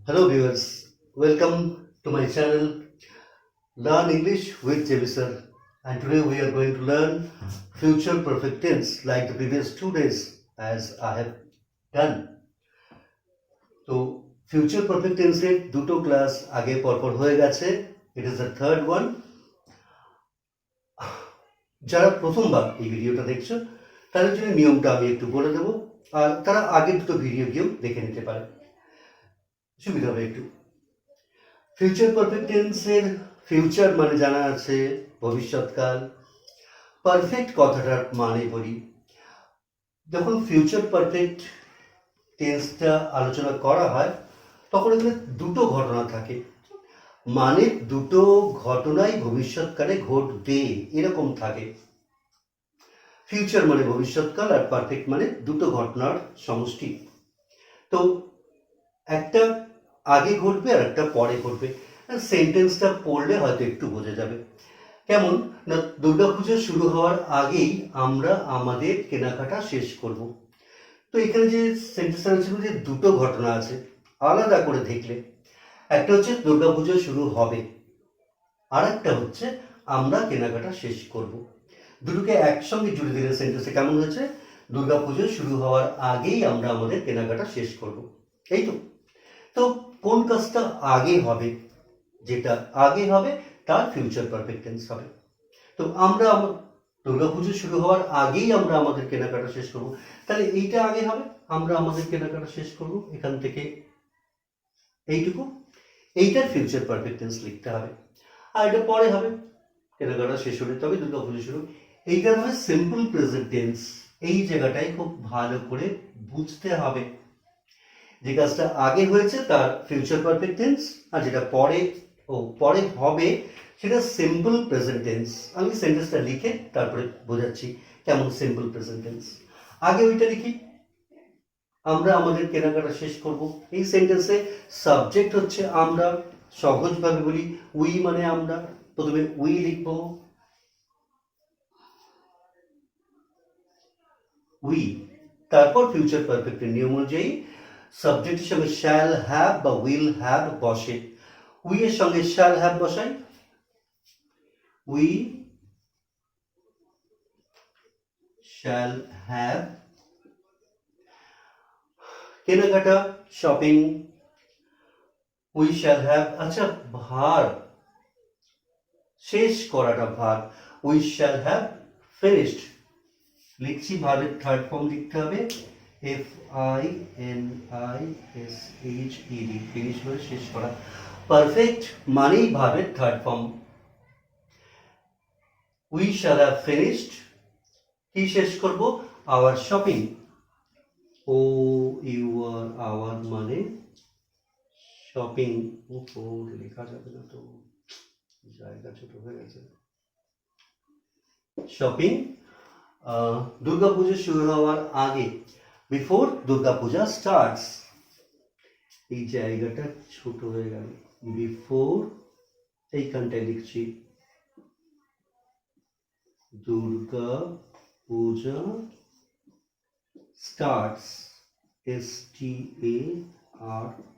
Hello viewers, welcome to my channel Learn English with JB Sir. And today we are going to learn future perfect tense like the previous 2 days as I have done. তো future perfect টেন্সের দুটো class আগে পরপর হয়ে গেছে, it is the third one. যারা প্রথমবার এই ভিডিওটা দেখছো তাদের জন্য নিয়মটা আমি একটু বলে দেবো, আর তারা আগের দুটো ভিডিও গিয়েও দেখে নিতে পারে, সুবিধা হবে একটু। ফিউচার পারফেক্ট টেন্সের ফিউচার মানে জানা আছে ভবিষ্যৎকাল। পারফেক্ট কথাটার মানে বলি, যখন ফিউচার পারফেক্ট টেন্সটা আলোচনা করা হয় তখন এখানে দুটো ঘটনা থাকে, মানে দুটো ঘটনাই ভবিষ্যৎকালে ঘটবে এরকম থাকে। ফিউচার মানে ভবিষ্যৎকাল আর পারফেক্ট মানে দুটো ঘটনার সমষ্টি। তো একটা আগে ঘটবে আর একটা পরে ঘটবে। সেন্টেন্সটা পড়লে হয়তো একটু বোঝা যাবে। কেমন না, দুর্গাপুজো শুরু হওয়ার আগেই আমরা আমাদের কেনাকাটা শেষ করব। তো এখানে যে সেন্টেন্সটা রয়েছে যে দুটো ঘটনা আছে, আলাদা করে দেখলে একটা হচ্ছে দুর্গাপুজো শুরু হবে, আর একটা হচ্ছে আমরা কেনাকাটা শেষ করব। দুটোকে একসঙ্গে জুড়ে দিলে সেন্টেন্সে কেমন হয়েছে, দুর্গাপুজো শুরু হওয়ার আগেই আমরা আমাদের কেনাকাটা শেষ করব। এই তো। তো কোন কাজটা আগে হবে, যেটা আগে হবে তার ফিউচার পারফেক্ট টেন্স হবে। তো আমরা দুর্গাপুজো শুরু হওয়ার আগেই আমরা আমাদের কেনাকাটা শেষ করব, তাহলে এইটা আগে হবে, আমরা আমাদের কেনাকাটা শেষ করব এখান থেকে এইটুকু, এইটার ফিউচার পারফেক্ট টেন্স লিখতে হবে। আর এটা পরে হবে, কেনাকাটা শেষ হলে তবে দুর্গাপুজো শুরু। এইটার হবে সিম্পল প্রেজেন্ট টেন্স। এই জায়গাটাই খুব ভালো করে বুঝতে হবে, যে কাজটা আগে হয়েছে তার ফিউচার পারফেক্ট টেন্স, আর যেটা পরে হবে সেটা সিম্পল প্রেজেন্ট টেন্স। আমি সেন্টেন্সটা লিখে তারপরে বোঝাচ্ছি কেমন সিম্পল প্রেজেন্ট টেন্স। আগে ওইটা লিখি, আমরা আমাদের কেনাকাটা শেষ করব। এই সেন্টেন্সে সাবজেক্ট হচ্ছে আমরা, সহজভাবে বলি উই মানে আমরা। প্রথমে উই লিখব, উই, তারপর ফিউচার পারফেক্টের নিয়ম অনুযায়ী সাবজেক্টের সঙ্গে শ্যাল হ্যাভ বা উইল হ্যাভ বসে। উই এর সঙ্গে শ্যাল হ্যাভ বসাই, উই শ্যাল হ্যাভ। কেনাকাটা শপিং, উই শ্যাল হ্যাভ। আচ্ছা, ভার, শেষ করাটা ভার, উই শ্যাল হ্যাভ ফিনিশড। লিখছি, ভার্বের থার্ড ফর্ম লিখতে হবে FINISHED, ফিনিশ মানে শেষ করা। পারফেক্ট মানেই ভার্বের third form. We shall have finished, কি শেষ করব, আওয়ার শপিং। আওয়ার মানে শপিং। লেখা যাবে না তো, জায়গা ছোট হয়ে গেছে। শপিং দুর্গাপুজো শুরু হওয়ার আগে, বিফোর দুর্গাপূজা স্টার্টস। এই জায়গাটা ছোট হয়ে গেল, বিফোর এইখানটায় লিখছি Durga Puja starts, STARTS,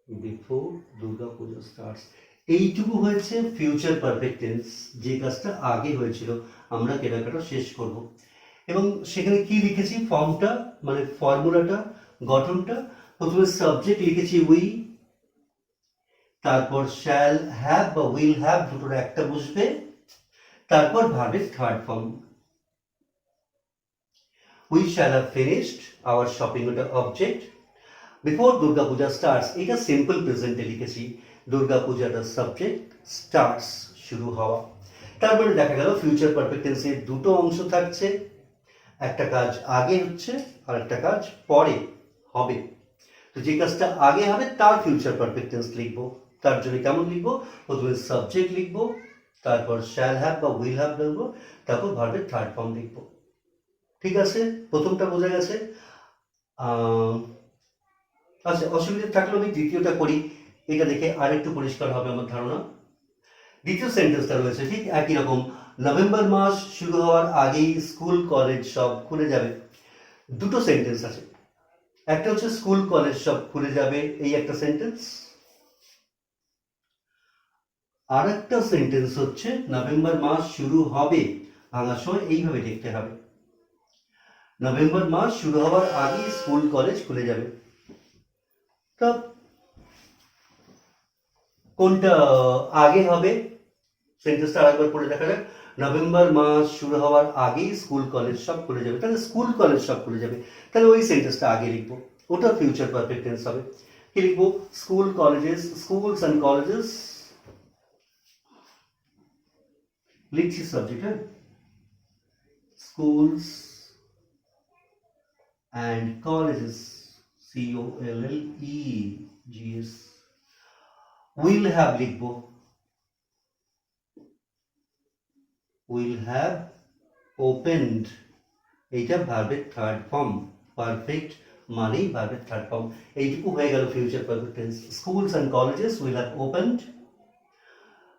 before Durga Puja starts. এইটুকু হয়েছে ফিউচার পারফেক্ট টেন্স, যে কাজটা আগে হয়েছিল, আমরা কেনাকাটা শেষ করব। এবং সেখানে কি লিখেছি, ফর্মটা মানে ফর্মুলাটা, গঠনটা, প্রথমে সাবজেক্ট লিখেছি উই, তারপর শ্যাল হ্যাভ বা উইল হ্যাভ, দুটোর একটা বসবে, তারপর ভার্বের third form. We shall have finished our shopping, ওটা object. Before Durga Puja starts, এটা সিম্পল প্রেজেন্টে লিখেছি, দুর্গা পূজাটা সাবজেক্ট, স্টার্টস শুরু হওয়া। তারপরে দেখা গেল ফিউচার পারফেক্ট টেন্সের দুটো অংশ থাকছে, একটা কাজ আগে হচ্ছে আর একটা কাজ পরে হবে। তো যে কাজটা আগে হবে তার ফিউচার পারফেক্ট টেন্স লিখবো। তার জন্য কেমন লিখবো, প্রথমে সাবজেক্ট লিখবো, তারপর শ্যাল হ্যাভ বা উইল হ্যাভ লিখবো, তারপর ভার্বের থার্ড ফর্ম লিখবো। ঠিক আছে, প্রথমটা বোঝা গেছে। আচ্ছা, অসুবিধা থাকলে আমি দ্বিতীয়টা করি, এটা দেখে আরেকটু পরিষ্কার হবে আমার ধারণা। দ্বিতীয় সেন্টেন্সটা রয়েছে ঠিক একই রকম, নভেম্বর মাস শুরু হওয়ার আগেই স্কুল কলেজ সব খুলে যাবে। দুটো সেন্টেন্স আছে, একটা হচ্ছে স্কুল কলেজ সব খুলে যাবে, এই একটা সেন্টেন্স। আর একটা সেন্টেন্স হচ্ছে নভেম্বর মাস শুরু হবে, ভাঙার সময় এইভাবে লিখতে হবে, নভেম্বর মাস শুরু হওয়ার আগেই স্কুল কলেজ খুলে যাবে। তো কোনটা আগে হবে সেন্টেন্সটা আরেকবার পড়ে দেখা যাক। নভেম্বর মাস শুরু হওয়ার আগেই স্কুল কলেজ সব খুলে যাবে, তাহলে স্কুল কলেজ সব খুলে যাবে, তাহলে ওই সেন্টেন্সটা আগে লিখবো, ওটা ফিউচার পারফেক্ট টেন্স হবে। কি লিখবো? School colleges, schools and colleges, লিখছি সাবজেক্ট, হ্যাঁ, schools and colleges, COLLEGS, will have লিখবো, উইল হ্যাভ ওপেন্ড, এইটা ভার্বের থার্ড ফর্ম, পারফেক্ট মানেই ভার্বের থার্ড ফর্ম, এইটুকু হয়ে গেল future perfect tense. Schools and colleges will have opened,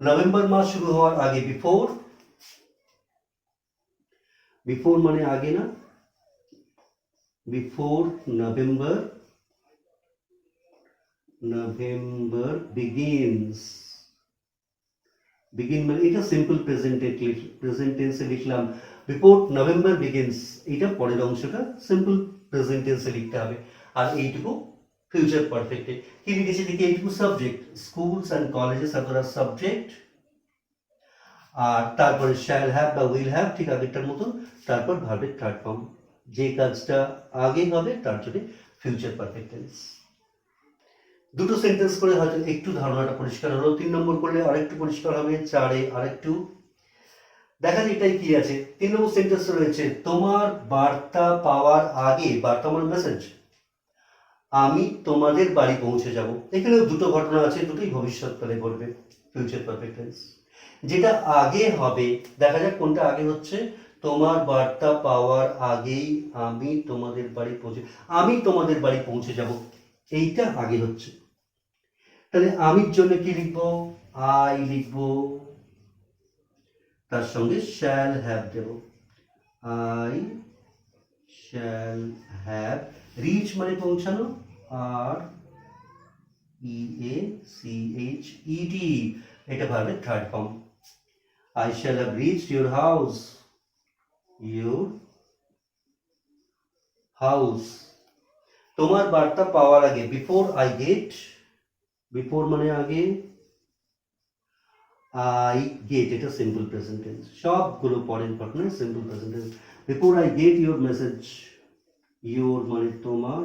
November মাস শুরু হওয়ার আগে, বিফোর, বিফোর মানে আগে না, before November, November begins, begin মানে এটা সিম্পল প্রেজেন্ট টেন্সে লিখলাম, বিফোর নভেম্বর বিগিনস, এটা পরের অংশটা সিম্পল প্রেজেন্ট টেন্সে লিখতে হবে, আর এইটুকু ফিউচার পারফেক্টে। কি লিখেছি দেখি, এইটুকু সাবজেক্ট, স্কুলস অ্যান্ড কলেজেস আর সাবজেক্ট, আর তারপরে শ্যাল হ্যাভ বা উইল হ্যাভ ঠিক আগেরটার মতো, তারপর ভার্বের থার্ড ফর্ম, যে কাজটা আগে হবে তার জন্য ফিউচার পারফেক্ট টেন্স। দুটো সেন্টেন্স করে হয়তো একটু ধারণাটা পরিষ্কার হলো, 3 নম্বর করলে আরেকটু পরিষ্কার হবে, 4-এ আরেকটু দেখা যায় এটাই কি আছে। 3 নম্বর সেন্টেন্স রয়েছে, তোমার বার্তা পাওয়ার আগে, বার্তা মানে মেসেজ, আমি তোমাদের বাড়ি পৌঁছে যাব। এখানেও দুটো ঘটনা আছে, দুটোই ভবিষ্যৎকালে ঘটবে, ফিউচার পারফেক্ট টেন্স। যেটা আগে হবে দেখা যাক কোনটা আগে হচ্ছে, তোমার বার্তা পাওয়ার আগেই আমি তোমাদের বাড়ি পৌঁছে, আমি তোমাদের বাড়ি পৌঁছে যাব, এইটা আগে হচ্ছে। তাহলে আমির জন্য কি লিখবো? আই লিখবো, তার সঙ্গে শ্যাল হ্যাভ দেব, আই শ্যাল হ্যাভ, রিচ মানে পৌঁছানো, আর EACHED, এটা ভার্বের third form. I shall have reached your house, your house, তোমার বার্তা পাওয়ার আগে, before I get, before মানে আগে, I get এটা সিম্পল প্রেজেন্ট টেন্স, সবগুলো পরের ঘটনা simple present tense. before I get your message, your মানে তোমার,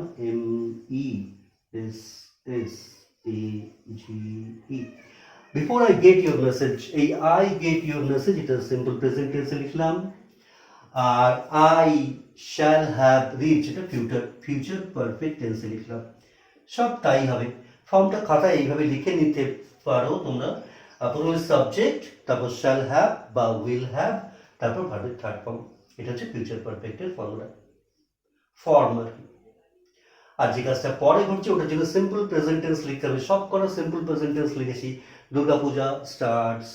MESSAGE, before I get your message, এই I get your message এটা সিম্পল প্রেজেন্ট টেন্সে লিখলাম, আর I shall have reached এটা ফিউচার পারফেক্ট টেন্সে লিখলাম। সব তাই হবে। ফর্মটা খাতায় এইভাবে লিখে নিতে পারো তোমরা, প্রথমে সাবজেক্ট, তারপর শ্যাল হ্যাভ বা উইল হ্যাভ, তারপর ভার্বের থার্ড ফর্ম, এটা হচ্ছে ফিউচার পারফেক্টের ফর্মুলা, ফর্ম আর কি। আর যে কাজটা পরে ঘটছে ওটার জন্য সিম্পল প্রেজেন্ট টেন্স লিখতে হবে, সব করা সিম্পল প্রেজেন্ট টেন্স লিখেছি। Durga Puja starts,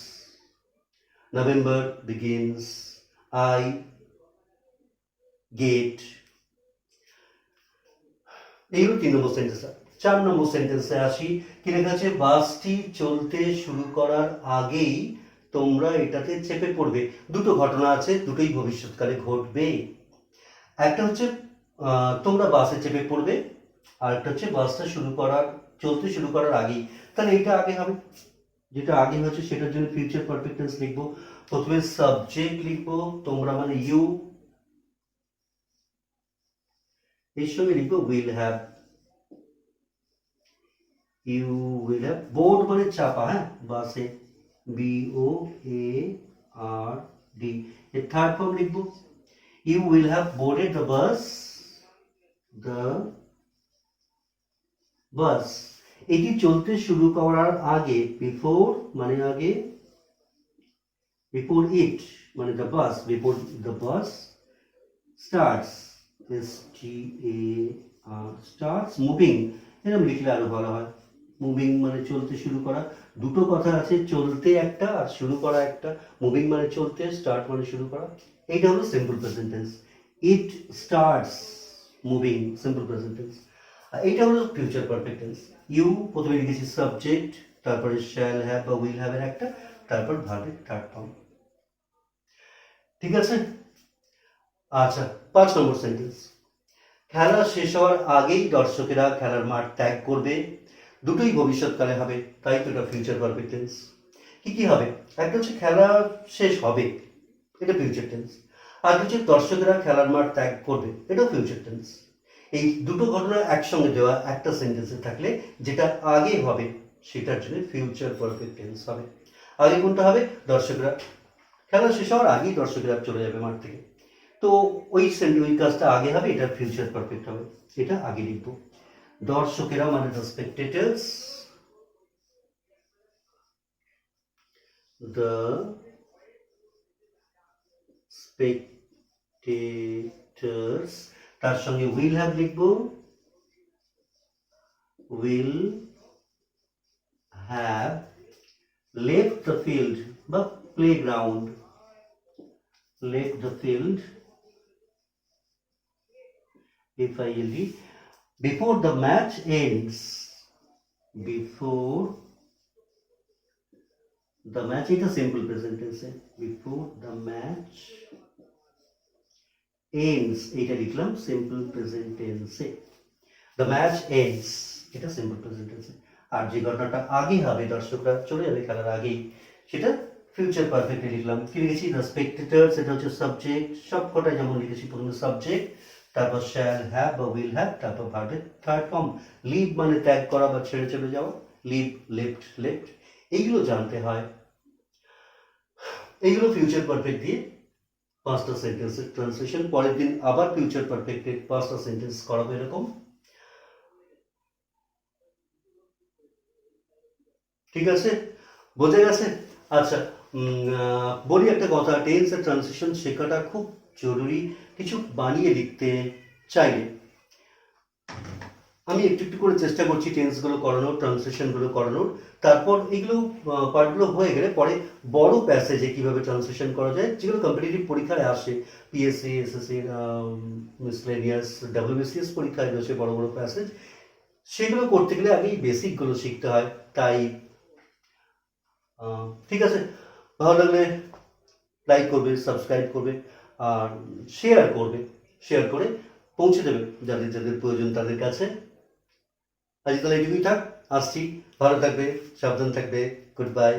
November begins, I get, এই হলো 3 নম্বর সেন্টেন্স। 4 নম্বর সেন্টেন্সে আসি, কি লেখা আছে, বাসটি চলতে শুরু করার আগেই তোমরা এটাতে চেপে পড়বে। দুটো ঘটনা আছে, দুটোই ভবিষ্যৎকালে ঘটবে। একটা হচ্ছে তোমরা বাসে চেপে পড়বে, আর একটা হচ্ছে বাসটা চলতে শুরু করার আগেই, তাহলে এটা আগে হবে, যেটা আগে হচ্ছে সেটার জন্য ফিউচার পারফেক্ট টেন্স লিখবো। প্রথমে সাবজেক্ট লিখবো, তোমরা মানে ইউ, এর সঙ্গে লিখবো will have, you will have, board মানে চাপা, হ্যাঁ, বাসে, BOARD, এর থার্ড ফর্ম লিখবো, you will have boarded the bus, এটি চলতে শুরু করার আগে, বিফোর মানে আগে, বিফোর ইট মানে the bus, before the bus starts, starts moving, এরকম লিখলে আরো ভালো হয়। মুভিং মানে চলতে শুরু করা, দুটো কথা আছে, চলতে একটা আর শুরু করা একটা, মুভিং মানে চলতে, স্টার্ট মানে শুরু করা, এইটা হলো simple present tense. It starts moving, simple present tense. এইটা হলো ফিউচার পারফেক্ট টেন্স। ইউ প্রথমে লিখেছি সাবজেক্ট, তারপরে শ্যাল হ্যাভ বা উইল হ্যাভ এর একটা, তারপর ভার্বের থার্ড ফর্ম। ঠিক আছে? আচ্ছা, 5 নম্বর সেন্টেন্স। খেলা শেষ হওয়ার আগেই দর্শকেরা খেলার মাঠ ত্যাগ করবে। দুটোই ভবিষ্যৎকালে হবে, তাই তো এটা ফিউচার পারফেক্ট টেন্স। কি কি হবে? একটা হচ্ছে খেলা শেষ হবে, এটা ফিউচার টেন্স। আর হচ্ছে দর্শকেরা খেলার মাঠ ত্যাগ করবে, এটাও ফিউচার টেন্স। এই দুটো ঘটনা একসঙ্গে দেওয়া একটা সেন্টেন্সে থাকলে যেটা আগে হবে সেটার জন্য ফিউচার পারফেক্ট টেন্স হবে। আগে কোনটা হবে? দর্শকরা খেলা শেষ হওয়ার আগেই দর্শকরা চলে যাবে মাঠ থেকে, তো ওই কাজটা আগে হবে, এটা ফিউচার পারফেক্ট হবে, এটা আগে লিখব। দর্শকেরা মানে দ্য স্পেকটেটার্স, দ্য স্পেকটেটার্স, তার সঙ্গে উইল হ্যাভ লিখব, will have left the field বা playground, left the field FILD before the match ends, before the match, এটা simple present tense, before the match ends এটা লিখলাম simple present tense, the match ends এটা simple present tense। আর যে ঘটনাটা আগে হবে, দর্শকরা চলে যাবে খেলার আগেই, সেটা ফিউচার পারফেক্টে লিখলাম। কি লিখেছি? দ্য স্পেকটেটার্স, এটা হচ্ছে সাবজেক্ট, সব কটাই যেমন লিখেছি, প্রথমে সাবজেক্ট, তারপর শ্যাল হ্যাভ বা উইল হ্যাভ, তারপর ভার্বের থার্ড ফর্ম। লিভ মানে ত্যাগ করা বা ছেড়ে চলে যাওয়া, লিভ, লেফট, লেফট, এইগুলো জানতে হয়। এইগুলো ফিউচার পারফেক্ট দিয়ে 5টা সেন্টেন্সের ট্রান্সলেশন। পরের দিন আবার ফিউচার পারফেক্টের 5টা সেন্টেন্স করাবো এরকম। ঠিক আছে? বোঝা গেছে? আচ্ছা, বলি একটা কথা, টেন্সের ট্রান্সলেশন শেখাটা খুব জরুরি। কিছু বানিয়ে লিখতে চাইলে আমি একটু একটু করে চেষ্টা করছি টেন্সগুলো করানোর, ট্রান্সলেশনগুলো করানোর। তারপর এগুলো পার্টগুলো হয়ে গেলে পরে বড় প্যাসেজে কীভাবে ট্রান্সলেশন করা যায়, যেগুলো কম্পিটিটিভ পরীক্ষায় আসে, পিএসসি, এসএসসি, মিসলেনিয়াস, ডাব্লিউবিসিএস পরীক্ষায় রয়েছে বড় বড় প্যাসেজ, সেগুলো করতে গেলে আগে এই বেসিকগুলো শিখতে হয়। তাই ঠিক আছে, ভালো লাগলে লাইক করবে, সাবস্ক্রাইব করবে, আর শেয়ার করবে, শেয়ার করে পৌঁছে দেবে যাদের যাদের প্রয়োজন তাদের কাছে। আজ তাহলে এটুকুই থাক, আসছি, ভালো থাকবে, সাবধান থাকবে, গুড বাই।